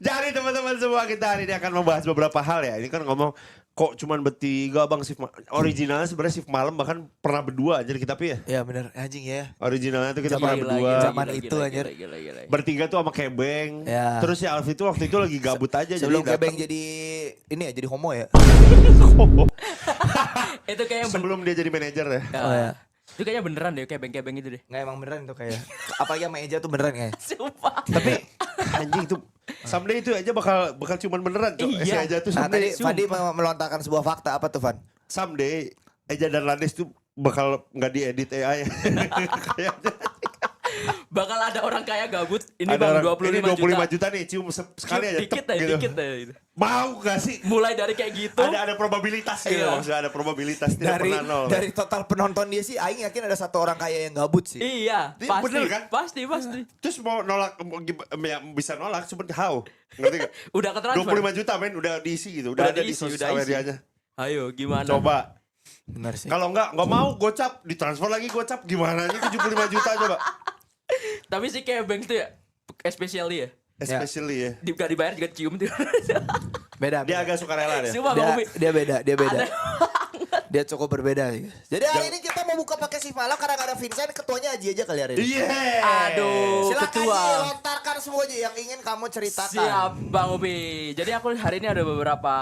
Jadi teman-teman semua kita hari ini akan membahas beberapa hal ya. Ini kan ngomong kok cuman bertiga bang shift originalnya sebenarnya shift malam bahkan pernah berdua aja kita ya. Ya bener anjing ya. Originalnya tuh kita Zaman- pernah berdua. zaman itu, anjir. Bertiga tuh sama Kebeng. Ya. Terus si Alfi tuh waktu itu lagi gabut aja Sebelum jadi Kebeng datang. jadi ini ya jadi homo ya. Itu kayak Sebelum dia jadi manajer ya. Oh ya. Itu kayaknya beneran deh kebeng-kebeng itu deh. Nggak emang beneran itu kayak. Apalagi sama Eja tuh beneran kayak. Sumpah. Tapi anjing itu someday itu aja bakal cuman beneran tuh. Iya. Si Eja tuh Nah tadi someday, Fadi melontarkan sebuah fakta apa tuh Van? someday Eja dan Landes tuh bakal nggak diedit AI. Kayaknya. Bakal ada orang kaya gabut. Ini Ada bang orang- 25 ini juta. juta nih cium sekali aja. Dikit tep aja, gitu. dikit aja. Gitu. Mau gak sih? Mulai dari kayak gitu. Ada probabilitas gitu Iya. maksudnya ada probabilitas tidak Dari pernah nol. dari total penonton dia sih Aing yakin ada satu orang kaya yang gabut sih. Iya, Iya, pasti. bener kan? Pasti. Terus mau nolak ya, bisa nolak cuma how? Ngerti gak? Udah ke transfer. 25 juta men udah diisi gitu. Udah ada di diisi, sosial udah isi. medianya. Ayo, gimana? Coba. Benar sih. Kalau enggak mau gocap, ditransfer lagi gocap gimana aja 75 juta coba. Tapi sih kayak bank tuh ya, especially ya. Especially ya. Gak dibayar juga cium tuh. Beda. Dia agak suka rela deh. Sumpah dia, Bang Ubi. dia beda, dia beda. Ada- Dia cukup berbeda sih. Jadi hari ini kita mau buka pakai shift malam karena gak ada Vincent, ketuanya Aji aja kali hari ini. Iya. Aduh, Silakan ketua. Ji, lontarkan semua aja yang ingin kamu ceritakan. Siap Bang Ubi. Jadi aku hari ini ada beberapa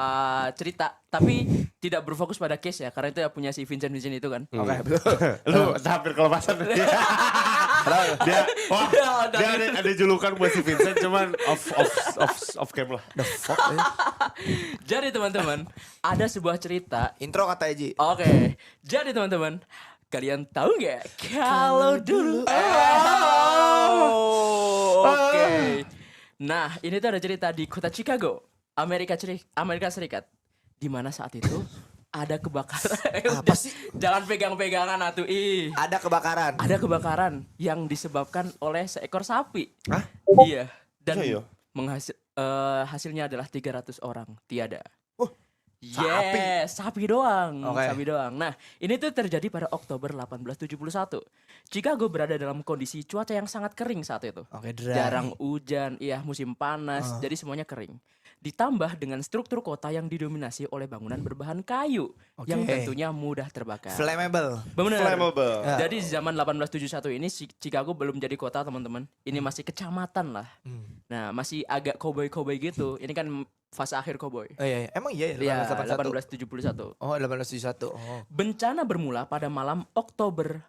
cerita, tapi tidak berfokus pada case ya, karena itu ya punya si Vincent itu kan. Oke, betul. Lu hampir kelepasan. dia wah, dia ada julukan buat si Vincent cuman off cam lah. The fuck, eh. Jadi teman-teman, ada sebuah cerita. Intro kata Aji. Oke, jadi teman-teman, kalian tahu nggak kalau dulu? Oke. Nah, ini tuh ada cerita di kota Chicago, Amerika Serikat, di mana saat itu ada kebakaran. Apa sih? Jangan pegang-pegangan atuh ih. Ada kebakaran. Ada kebakaran yang disebabkan oleh seekor sapi. Hah? Iya. Dan Iya, iya. hasilnya adalah 300 orang tiada. sapi. Yes, sapi doang. Oke. Sapi doang. Nah, ini tuh terjadi pada Oktober 1871. Chicago berada dalam kondisi cuaca yang sangat kering saat itu. Oke, dry. Jarang hujan, iya musim panas, jadi semuanya kering. Ditambah dengan struktur kota yang didominasi oleh bangunan berbahan kayu yang Oke. tentunya mudah terbakar. Flammable. Benar. Flammable. Ya. Jadi di zaman 1871 ini Chicago belum jadi kota, teman-teman. Ini masih kecamatan lah. Nah, masih agak cowboy-cowboy gitu. Ini kan fase akhir cowboy. Oh iya, iya. Emang iya Iya, ya 1871. Oh 1871. Oh. Bencana bermula pada malam Oktober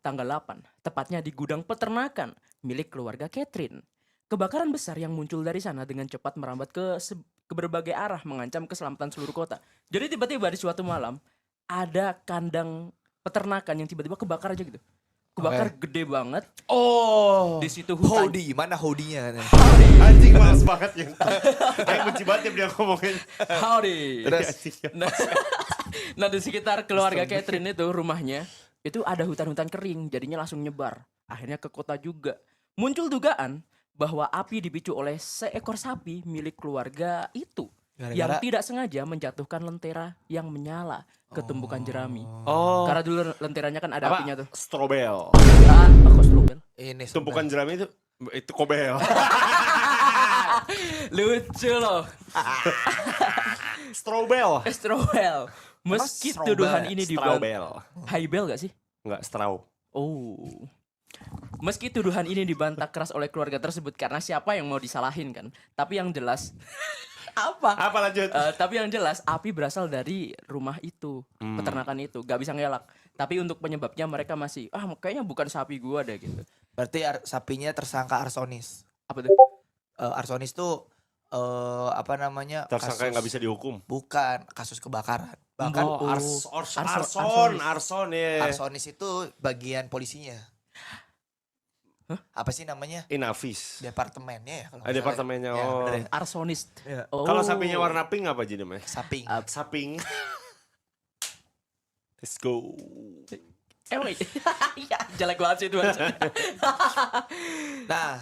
tanggal 8, tepatnya di gudang peternakan milik keluarga Catherine. Kebakaran besar yang muncul dari sana dengan cepat merambat ke berbagai arah mengancam keselamatan seluruh kota. Jadi tiba-tiba di suatu malam ada kandang peternakan yang tiba-tiba kebakar aja gitu. Kebakar gede banget. Oh. Di situ hutan. Howdy, mana howdy-nya? Anjing males banget ya. Kayak benci banget ya dia ngomongin. Howdy. Terus? Nah, nah di sekitar keluarga Catherine itu rumahnya itu ada hutan-hutan kering, jadinya langsung nyebar. Akhirnya ke kota juga. Muncul dugaan bahwa api dipicu oleh seekor sapi milik keluarga itu yang Gara-gara- tidak sengaja menjatuhkan lentera yang menyala ke tumpukan jerami. Oh. Karena dulu lenteranya kan ada apinya tuh. Strobel. Ah, kok strobel? Ini Tumpukan jerami itu kobel. Lucu loh. Strobel. Strobel. Meski Strobel? tuduhan ini dibantah. Strobel. Haibel gak sih? Enggak, straw. Oh. Meski tuduhan ini dibantah keras oleh keluarga tersebut karena siapa yang mau disalahin kan. Tapi yang jelas apa? Apa lanjut? Tapi yang jelas api berasal dari rumah itu, peternakan itu, gak bisa ngelak. Tapi untuk penyebabnya mereka masih kayaknya bukan sapi gua deh gitu. Berarti sapinya tersangka arsonis. Apa tuh? Arsonis tuh apa namanya? Tersangka yang nggak bisa dihukum. Bukan, kasus kebakaran. Bahkan Arson ya. arsonis itu bagian polisinya. Apa sih namanya? Inavis. Departemennya ya kalau nggak salah. Departemennya, Ya, oh. bener ya. Arsonist. Iya. Oh. Kalau sapinya warna pink apa jadi namanya? Saping. Saping. Let's go. Emang iya, jelek banget sih itu.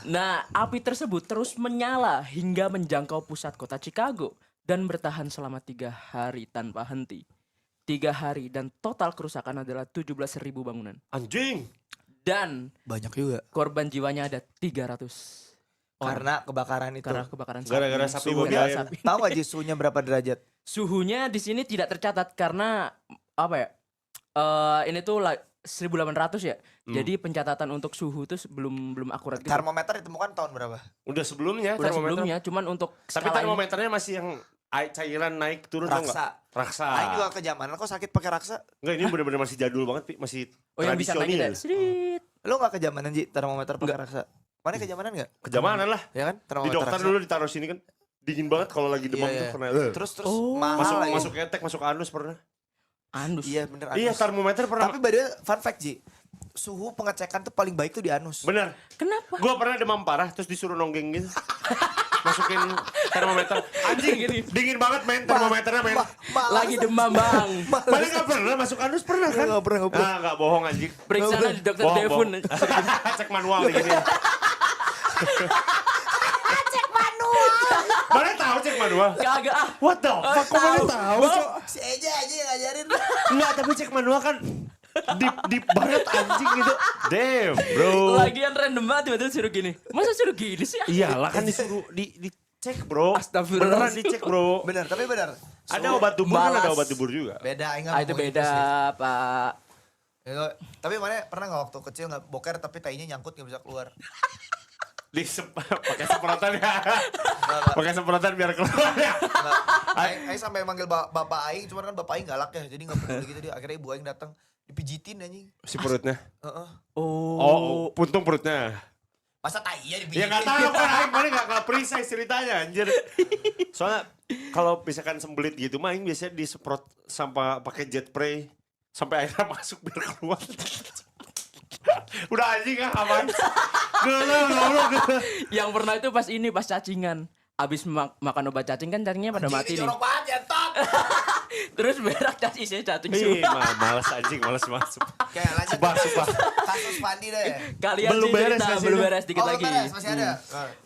Nah, api tersebut terus menyala hingga menjangkau pusat kota Chicago dan bertahan selama 3 hari tanpa henti. 3 hari dan total kerusakan adalah 17.000 bangunan. Anjing. Dan Banyak juga. korban jiwanya ada 300 Karena kebakaran itu. Karena kebakaran sapi. Gara-gara sapi Suhu babi gara ayam. sapi. Tahu gak Ji suhunya berapa derajat? Suhunya di sini tidak tercatat karena apa ya? Ini tuh 1800 ya. Jadi pencatatan untuk suhu tuh belum akurat gitu. Termometer ditemukan tahun berapa? Udah sebelumnya Udah termometer. sebelumnya, cuman untuk Tapi skala ini- termometernya masih yang cairan naik turun tau nggak? Raksa. Raksa. Aing juga kejamanan kok sakit pakai raksa. Enggak, ini benar-benar masih jadul banget, Pi. Masih Oh yang bisa naik tradisional. gitu. Sedikit. Lu gak kejamanan Ji termometer pakai raksa? Mana kejamanan gak? Kejamanan lah. Ya kan? Di Termometer dokter raksa. dulu ditaruh sini kan. Dingin banget kalau lagi demam Iya, tuh iya. pernah. Terus Oh. mahal Masuk lagi. masuk ketek, masuk anus pernah. Anus. Iya bener Iya, anus. termometer pernah. Tapi by the way, fun fact Ji. Suhu pengecekan tuh paling baik tuh di anus. Bener. Kenapa? Gua pernah demam parah terus disuruh nonggeng gitu. Masukin termometer. Anjing, dingin banget men termometernya men. Lagi demam, Bang. Mana gak pernah masuk anus pernah kan? Nggak pernah, nggak pernah. Ah, gak bohong anjing. Periksa di dokter Bohong, Devon. bohong. Cek manual nih gini. Mana tahu cek manual? Kagak ah. What the fuck? Kok mana tahu? Cok? Si Eja aja yang ngajarin. Enggak, tapi cek manual kan deep banget anjing gitu. Damn, bro. Lagian random banget tiba-tiba suruh gini. Masa suruh gini sih? Iyalah kan disuruh dicek, bro. Astagfirullah. Beneran dicek, bro. Bener, tapi bener. Ada obat tubur kan, ada Malas. obat tubur juga. Beda, Aing nggak Ah itu ngomongin beda, sih. Pak. Itu, tapi mana pernah nggak waktu kecil nggak boker tapi tainya nyangkut nggak bisa keluar? Pakai semprotan ya. Pakai semprotan biar keluar ya. Nggak. Aing sampai manggil bapak Aing, cuman kan bapak Aing galak ya, jadi nggak peduli gitu dia. Akhirnya ibu Aing datang dipijitin anjing. Si perutnya. Heeh. Oh, puntung perutnya. Masa tai ya Ya dipijitin? nggak tahu kan, Aing mana nggak precise ceritanya anjir. Soalnya kalau misalkan sembelit gitu, mah Aing biasanya disemprot sampai pakai jet spray sampai airnya masuk biar keluar. Udah anjing kan aman. Gak. Yang pernah itu pas cacingan. Abis makan obat cacing kan cacingnya pada mati nih. Jorok banget ya, Tok. Terus berak cacingnya cacing Ih, semua. males anjing, males masuk. Oke, lanjut. Sumpah. Kasus Pandi deh. Kalian Belum sih beres cerita, masih belum ada. beres dikit Oh, lagi. beres, masih ada.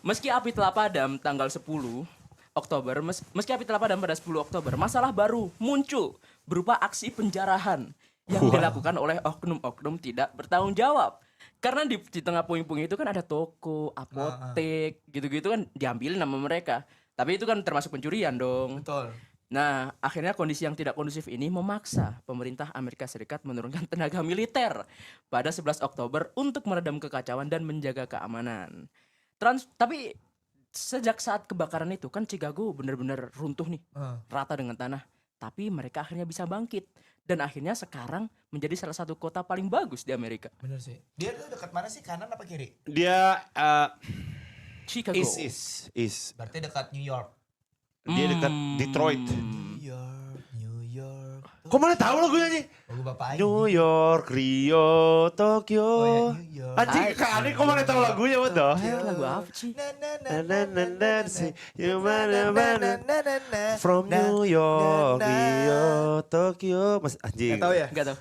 Meski api telah padam tanggal 10 Oktober, meski api telah padam pada 10 Oktober, masalah baru muncul berupa aksi penjarahan yang dilakukan oleh oknum-oknum tidak bertanggung jawab. Karena di tengah puing-puing itu kan ada toko, apotek, gitu-gitu kan diambilin nama mereka. Tapi itu kan termasuk pencurian dong. Betul. Nah, akhirnya kondisi yang tidak kondusif ini memaksa pemerintah Amerika Serikat menurunkan tenaga militer pada 11 Oktober untuk meredam kekacauan dan menjaga keamanan. Tapi sejak saat kebakaran itu kan Chicago benar-benar runtuh nih, rata dengan tanah. Tapi mereka akhirnya bisa bangkit dan akhirnya sekarang menjadi salah satu kota paling bagus di Amerika. Bener sih. Dia tuh dekat mana sih, kanan apa kiri? Dia Chicago. is. Berarti dekat New York. Dia dekat Detroit. New York. Kok mana tahu lagunya nih? Lagu bapak Aing. New York, Rio, Tokyo. Oh ya, New York. Anjing, Kak Ade kok mana tahu lagunya, what the Eh, hell? lagu apa sih? Say, you mana from New York, Rio, Tokyo. Mas anjing. Gak tau ya? Enggak tahu.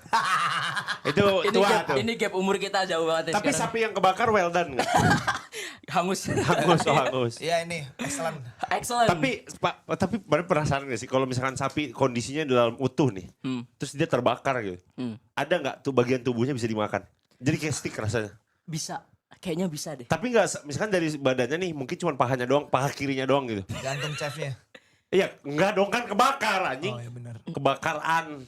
Itu Ini tua gap, tuh. ini gap umur kita jauh banget ya Tapi sekarang. sapi yang kebakar well done enggak? Hangus. Hangus. Iya ini, excellent. Excellent. Tapi baru perasaan gak sih kalau misalkan sapi kondisinya dalam utuh nih, terus dia terbakar gitu, ada nggak tuh bagian tubuhnya bisa dimakan? Jadi kayak stick rasanya. bisa. Kayaknya bisa deh. Tapi nggak, misalkan dari badannya nih mungkin cuma pahanya doang, paha kirinya doang gitu. Gantung chefnya. Iya, enggak dong kan kebakar anjing. Oh ya benar. Kebakaran.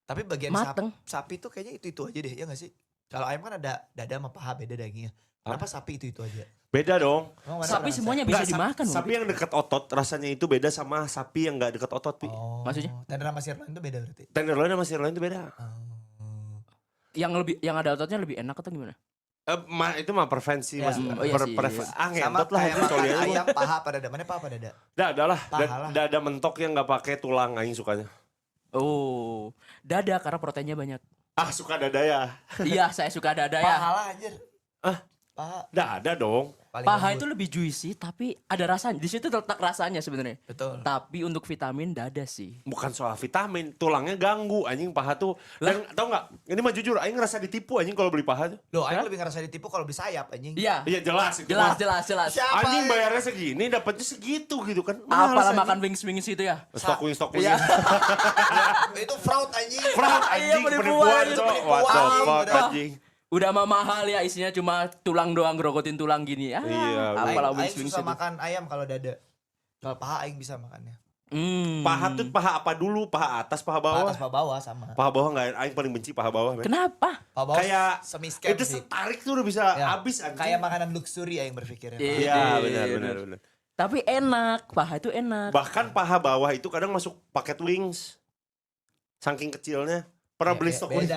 Tapi bagian Mateng. sapi tuh kayaknya itu aja deh, ya gak sih? Kalau ayam kan ada dada sama paha beda dagingnya. Kenapa sapi itu aja? Beda dong. Emang mana Sapi rasa? semuanya bisa Nggak, dimakan. sapi yang dekat otot rasanya itu beda sama sapi yang nggak dekat otot. Pi. Oh. Maksudnya? Tender sama sirloin itu beda berarti? Tenderloin sama sirloin itu beda. Yang ada ototnya lebih enak atau gimana? Itu mah preferensi Ya. mas. Oh, iya sih, iya. Sama Ngentot lah kayak itu makan soalnya. ayam paha apa dada? Mana paha apa dada? Dada lah. Paha lah. Dada mentok yang nggak pakai tulang aing sukanya. Oh, dada karena proteinnya banyak. Ah suka dada ya. Iya, saya suka dada Paha ya. lah anjir. Ah. Paha. Dada dong. Paling Paha lembut. itu lebih juicy tapi ada rasanya. Di situ terletak rasanya sebenarnya. Betul. Tapi untuk vitamin dada sih. Bukan soal vitamin, tulangnya ganggu anjing paha tuh. Dan tau nggak? Ini mah jujur, aing ngerasa ditipu anjing kalau beli paha tuh. Loh, aing lebih ngerasa ditipu kalau beli sayap anjing. Iya. Iya jelas itu. Jelas, mah. jelas. Siapa Anjing yang- bayarnya segini, dapatnya segitu gitu kan. Apalah makan wings itu ya. Stok wing. Iya. Itu fraud anjing. Fraud Iya, anjing, penipuan penipuan itu, cok. penipuan. What the fuck Udah. anjing. Udah mah mahal ya, isinya cuma tulang doang, gerogotin tulang gini ya. Iya, Apalah Aing wings-wings susah itu. makan ayam kalau dada. Kalau paha aing bisa makannya. Paha tuh paha apa dulu? Paha atas, paha Paha bawah? atas paha bawah sama. Paha bawah enggak, aing paling benci paha bawah. Men. Kenapa? Paha bawah Kayak semi-scam itu sih. setarik tuh udah bisa Ya, habis anjing. kayak makanan luxury aing berpikirnya. Iya. Iya, benar. Tapi enak, paha itu enak. Bahkan paha bawah itu kadang masuk paket wings. Saking kecilnya. Pernah beli stok wings?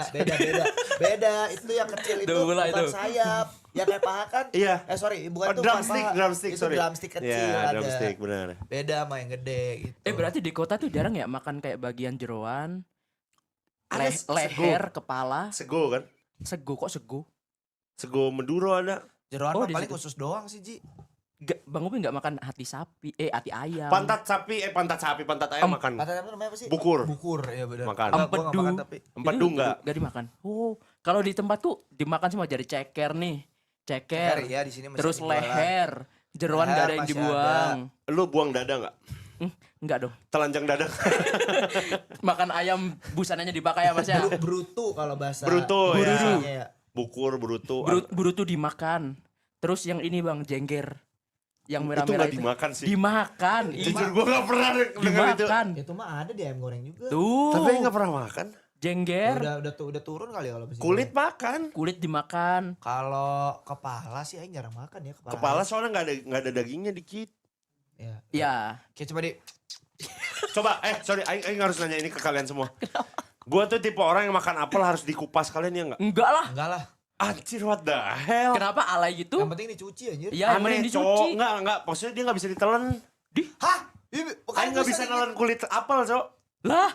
Beda. Itu yang kecil itu Duh, bukan itu. sayap. Ya kayak paha kan? Iya. Sorry, bukan Oh, itu bukan drumstick, paha. drumstick, Itu sorry. drumstick kecil Iya, ada. drumstick, benar. Beda sama yang gede gitu. Berarti di kota tuh jarang ya makan kayak bagian jeroan, Ada leher, kepala, Sego kan? sego kok sego. Sego Maduro ada. Jeroan Oh, mah di paling situ. khusus doang sih, Ji. Bang Upi nggak makan hati sapi, hati ayam. Pantat ayam makan. Kata namanya apa sih? Bukur. Bukur, ya benar. Makan. Enggak, gua nggak Empedu. makan tapi. Empedu enggak? Gak dimakan. Oh, kalau di tempatku dimakan semua dari ceker nih. Ceker. Ya di sini masih Terus ada jualan. leher. Jeroan Leher gak ada yang masih dibuang. Lu buang dada enggak? Enggak dong. Telanjang dada. Makan ayam busananya dipakai ya Mas ya. Brutu kalau bahasa. Brutu, ya. bahasanya ya. Bukur, berutu. Burutu dimakan. Terus yang ini Bang, jengger. Yang Itu merah-merah enggak dimakan sih. Dimakan. Jujur gua enggak pernah denger itu. Dimakan. Itu mah ada di ayam goreng juga. Tuh. Tapi enggak pernah makan. Jengger. Udah turun kali ya kalau besi Kulit goreng. makan. Kulit dimakan. Kalau kepala sih aing jarang makan ya kepala. Kepala soalnya enggak ada dagingnya dikit. Ya. Ya. Kayak coba di Coba, sorry, aing harus nanya ini ke kalian semua. Gua tuh tipe orang yang makan apel harus dikupas, kalian ya enggak? Enggak lah. enggak lah. Anjir, what the hell? Kenapa alay gitu? Yang penting dicuci anjir. Iya, yang Aneh, mending cowok. dicuci. Enggak, maksudnya dia enggak bisa ditelen. Hah? Aing enggak bisa nelen kulit apel, Cok. Lah.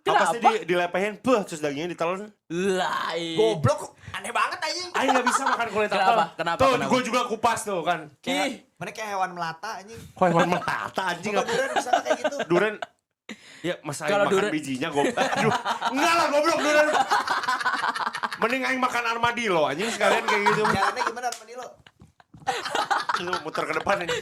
Apa sih Kenapa? dilepehin, terus dagingnya ditelen. Lah. Goblok, aneh banget anjing. Aing enggak bisa makan kulit apel. Kenapa? Kenapa? Tuh, Kenapa? gue juga kupas tuh kan. Ih. Mana kayak hewan melata anjing. Kok emang melata anjing Coba apa? durian bisa nggak kayak gitu. Durian. Ya, masa Kalau aing makan durian- bijinya goblok. Aduh, enggak lah goblok durian. Mending aing makan armadillo anjing sekalian kayak gitu. Jalannya gimana Manilo? Lu muter ke depan ini.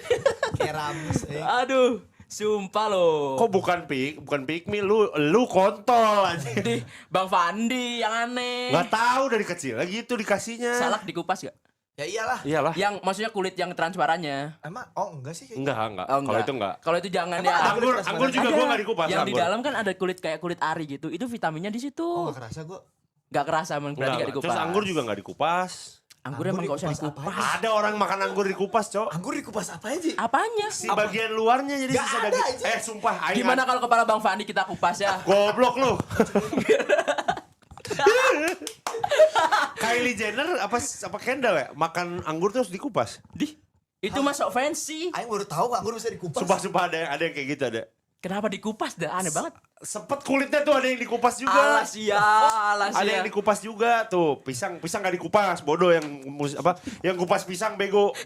Kayak ramus. Aduh. Sumpah loh. Kok bukan pick me, lu kontol anjing. Di Bang Fandi yang aneh. Enggak tahu dari kecil lagi itu dikasihnya. Salak dikupas gak? Ya iyalah. Iyalah. Yang maksudnya kulit yang transparannya. Emang enggak sih kayak gitu. Enggak. Oh, Kalau itu enggak. Kalau itu jangan Emang ya. ada? Anggur juga Ada. gua enggak dikupas Yang di anggur. dalam kan ada kulit kayak kulit ari gitu. Itu vitaminnya di situ. Oh enggak kerasa gua. Gak kerasa emang berarti gak Enggak. dikupas. Terus anggur juga enggak dikupas. Anggur emang gak usah dikupas dikupas. apaan? Ada orang makan anggur dikupas, Cok. Anggur dikupas apa aja? Apanya? Si bagian luarnya jadi Nggak sisa ada daging. aja. Sumpah aing. Gimana kalau kepala Bang Fandi kita kupas ya? Goblok lu. Kylie Jenner apa Kendall ya? Makan anggur terus dikupas. Itu masuk fancy. Aing baru tahu anggur bisa dikupas. Sumpah ada yang kayak gitu ada. Kenapa dikupas dah? Aneh banget. Sepet kulitnya tuh ada yang dikupas juga. Alas ya, alas Ada ya. yang dikupas juga tuh. Pisang gak dikupas, bodoh yang yang kupas pisang bego.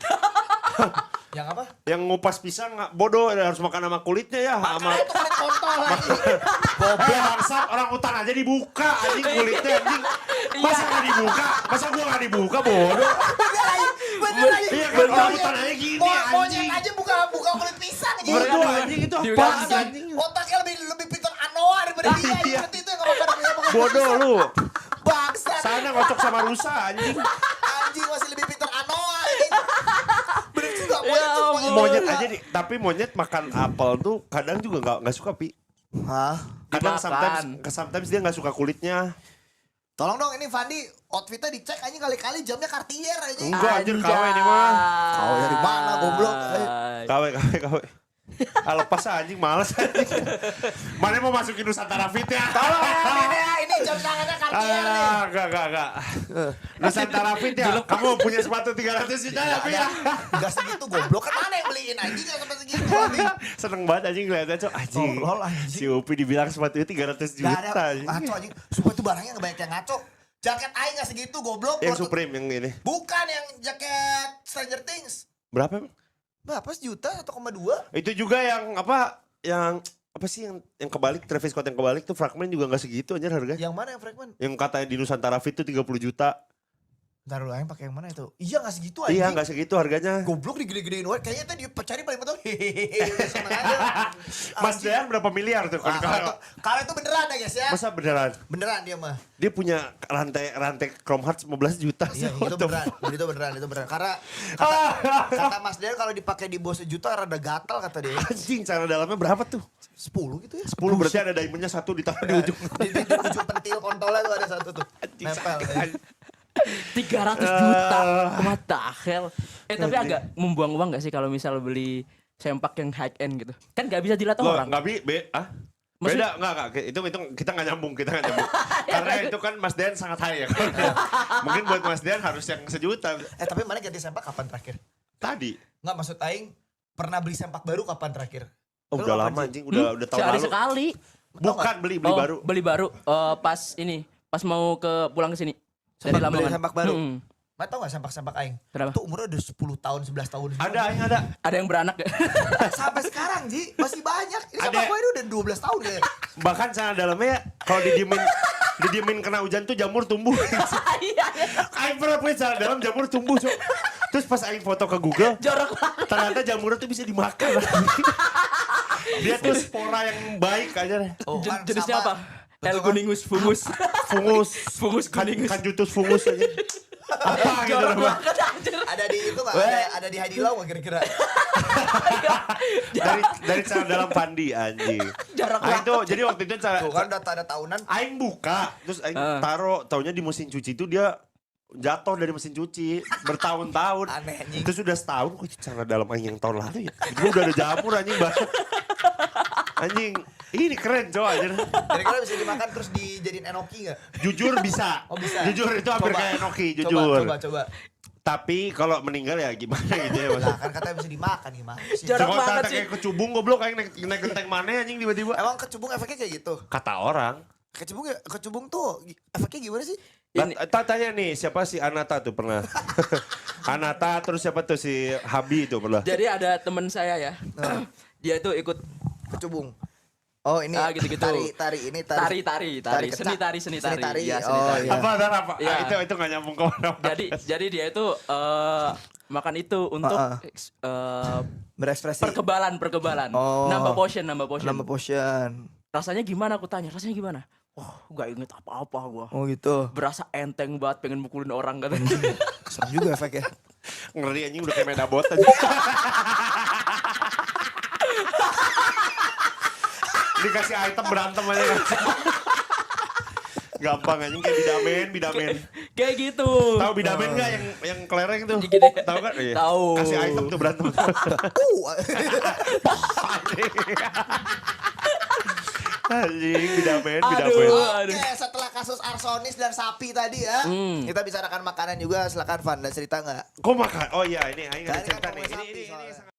Yang apa? Yang ngupas pisang bodoh harus makan sama kulitnya ya, sama Itu kulit kontol lagi. goblok bangsat orang hutan aja dibuka anjing kulitnya anjing. Masa gak dibuka? Masa gua gak dibuka bodoh? Bener aja. Iya kan orang hutan aja gini Monyet anjing. aja buka kulit pisang aja. Bodoh anjing itu Di apa bekasi. anjing? Otaknya lebih pintar Anoa daripada dia. Iya. Ngerti itu yang ngomong Bodoh lu. Bangsa. Sana ngocok sama rusa anjing. Anjing masih lebih pintar Anoa anjing. Bener juga Ya ampun. Monyet aja nih, tapi monyet makan apel tuh kadang juga nggak suka pi. Hah? Kadang Dimakan. sometimes dia nggak suka kulitnya. Tolong dong ini Fandi outfitnya dicek anjing kali-kali jamnya Cartier anjing. Enggak anjir KW ini mah. KW dari mana, goblok? KW. Lepas anjing males anjing. Mana mau masukin Nusantara Fit ya? Tolong ya, ini jam tangannya Cartier nih. Enggak. Nusantara Fit ya. Kamu punya sepatu 300 juta ya, Pi ya? Enggak segitu goblok kan mana yang beliin anjing enggak sampai segitu anjing. Seneng banget anjing ngeliatnya, Cok. Anjing. Tolol anjing. Si Upi dibilang sepatunya 300 Enggak juta ada anjing. ngaco anjing. Sumpah itu barangnya enggak banyak yang ngaco. Jaket aing enggak segitu goblok. Yang Supreme yang ini. Bukan yang jaket Stranger Things. Berapa emang? Berapa sejuta 1,2? Itu juga yang apa sih yang kebalik Travis Scott yang kebalik tuh fragmen juga nggak segitu anjir harga. Yang mana yang fragment? Yang katanya di Nusantara Fit tuh 30 juta. Bentar dulu, Aing pakai yang mana itu? Iya nggak segitu aja. Iya nggak segitu harganya. Goblok digede-gedein wae. Kayaknya tadi cari paling betul. Hehehe. Seneng aja. Mas Dean berapa miliar tuh? Kalau itu beneran ya guys ya. Masa beneran? Beneran dia mah. Dia punya rantai Chrome Hearts 15 juta. Iya, What itu the beneran. Itu beneran. Karena kata Mas Dean kalau dipakai di bawah 1 juta rada gatal kata dia. Anjing, cara dalamnya berapa tuh? 10 gitu ya. 10 berarti ada diamondnya 1 ditaruh di ujung. Di ujung pentil kontolnya tuh ada satu tuh. Nempel. Ya. 300 juta. What the hell? Tapi agak membuang uang gak sih kalau misal beli sempak yang high end gitu? Kan gak bisa dilihat Loh, orang. nggak beda, enggak. Itu kita nggak nyambung. Karena itu kan Mas Dean sangat high ya. Mungkin buat Mas Dean harus yang 1 juta. Tapi mana ganti sempak kapan terakhir? Tadi. Enggak maksud aing pernah beli sempak baru kapan terakhir? Oh, Lu udah kapan lama sih? anjing, udah tahun Sehari lalu. sekali. Bukan beli baru. Beli baru. Pas mau pulang ke sini. Dari Beli Lamongan. sempak baru. Hmm. Mana tau gak sempak-sempak aing? Kenapa? Tuh umurnya udah 10 tahun, 11 tahun. Ada, yang ada. Ada yang beranak gak? Sampai sekarang Ji, masih banyak. Ini Ada. sempak gue ini udah 12 tahun ya. Bahkan sana dalamnya kalau didiemin kena hujan tuh jamur tumbuh. Iya. Aing pernah punya sana dalam jamur tumbuh, Cok. Terus pas Aing foto ke Google, Jorok banget. ternyata jamurnya tuh bisa dimakan. Dia tuh spora yang baik aja. Oh, kan Jenisnya sama. apa? Betul El kan? kuningus fungus. Fungus kuningus. kanjutus fungus aja. Apa gitu Jorok namanya? banget anjir. Ada di itu gak? Ada di Hadilau gak kira-kira? Dari cara dalam Pandi anjing. Jorok Aing banget. tuh jadi waktu itu cara Tuh kan data ada tahunan. Aing buka, terus Aing taruh, taunya di mesin cuci itu dia jatuh dari mesin cuci bertahun-tahun. Aneh anjing. Terus udah setahun, kok itu cara dalam Aing yang tahun lalu ya. Dia udah ada jamur anjing banget. Anjing, ini keren coy anjir. Kira-kira bisa dimakan terus dijadiin enoki gak? Jujur bisa. Oh, bisa. Jujur itu hampir Coba. kayak enoki, jujur. Coba. Tapi kalau meninggal ya gimana gitu ya. Lah kan katanya bisa dimakan gimana sih? Jorok Coba banget tata sih. kayak kecubung goblok Aing naik genteng mana anjing tiba-tiba. Emang kecubung efeknya kayak gitu? Kata orang. Kecubung tuh efeknya gimana sih? Ini- Tanya nih siapa si Anata tuh pernah. Anata terus siapa tuh si Habi itu pernah. Jadi ada teman saya ya. Dia itu ikut Kecubung. Oh ini gitu-gitu. tari tari. Seni tari. Iya, seni Oh, tari. iya. Apa? Iya. Itu nggak nyambung ke mana. Jadi dia itu makan itu untuk Berekspresi. perkebalan. Oh. Nambah potion. Nama potion. Rasanya gimana aku tanya? Rasanya gimana? Oh, gak inget apa-apa gua. Oh gitu. Berasa enteng banget pengen mukulin orang katanya. Serem juga efeknya. Ngeri anjing udah kayak medabot aja. Dikasih item berantem aja. Gampang anjing kayak bidamen. Kayak gitu. Tahu bidamen enggak yang kelereng tuh? Gini. Tahu kan? Iya. Tahu. Kasih item tuh berantem. Anjing bidamen. Aduh. Oke, setelah kasus arsonis dan sapi tadi ya, kita bicarakan makanan juga. Silakan Van, dan cerita nggak? Kok makan? Oh iya ini aing ada Tadi kan cerita nih. ngomongin Ini sapi soalnya.